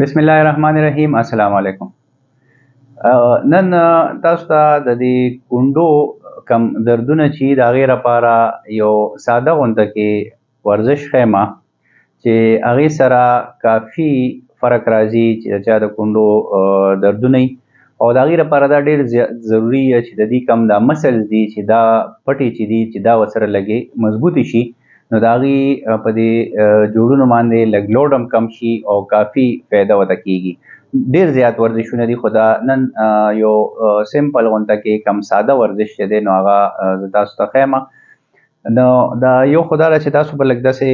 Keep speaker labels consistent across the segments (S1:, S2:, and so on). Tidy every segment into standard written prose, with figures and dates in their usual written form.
S1: بسم الله الرحمن الرحیم. السلام علیکم. نن تاسو ته د دې کونډو کم دردونه چې د هغې لپاره یو ساده غونډه کې ورزش ښیم چې هغې سره کافي فرق راځي چې د چا د کونډو دردونه وي او د هغې لپاره دا ډېر ضروري چې د دې کم دا مسلز دي چې دا پټې چې دي چې دا ورسره لږې مضبوطې شي نو د هغې په دې جوړونو باندې لږ لوډ هم کم شي او کافي فایده ورته کېږي. ډېر زیات ورزشونه دي خو دا نن یو سمپل غونډه کې کم ساده ورزش چې دی نو هغه زه تاسو ته ښیم. نو دا یو خو دا ده چې تاسو به لږ داسې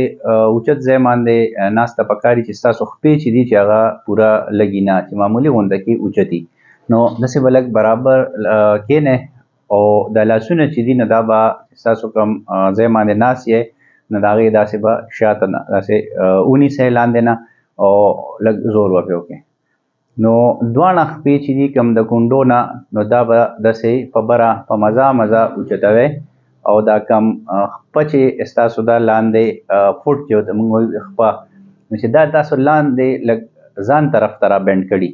S1: اوچت ځای باندې ناسته پکار وي چې ستاسو خپې چې دي چې هغه پوره لږي نه چې معمولي غونډه کې اوچت وي نو داسې به لږ برابر کښېنئ او دا لاسونه چې دي نو دا به ستاسو کوم ځای باندې ناست یې نو د هغې داسې به شاته نه داسې ونیسئ لاندې نه او لږ زور به پرې وکړئ. نو دواړه خپې چې دي کوم د کونډو نه نو دا به داسې په بره په مزه اوچتوئ او دا کم خپه چې ستاسو دا لاندې فوټ چې موږ وایو خپه نو چې دا تاسو لاندې لږ ځان طرف ته را بینډ کړي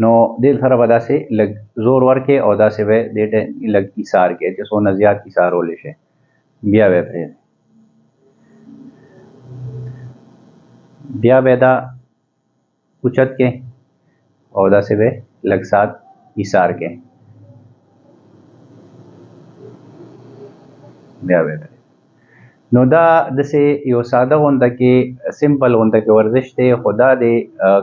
S1: نو دې سره به داسې لږ زور ورکړئ او داسې به دې ته لږ ایسار کړئ چې څونه زیات ایسارولی شئ. بیا به یې پرېږدئ. بیا به دا اوچت کړئ او داسې به لږ سات ایسار کړئ. بیا به یې نو دا داسې یو ساده غونډه کې سمپل غونډه کې ورزش دی خو دا د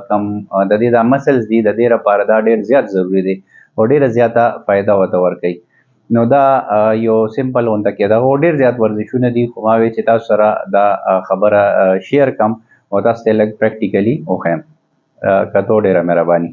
S1: کم د دې دا مسلز دي د دې لپاره دا ډېر زیات ضروري دی او ډېره زیاته فایده ورته ورکوي. نو دا یو سمپل غونډه کې دغه ډېر زیات ورزشونه دي خو ما وی چې تاسو سره دا خبره شیر کم او تاسو ته لږ پریکټیکلي وښیم. که تو ډېره مهرباني.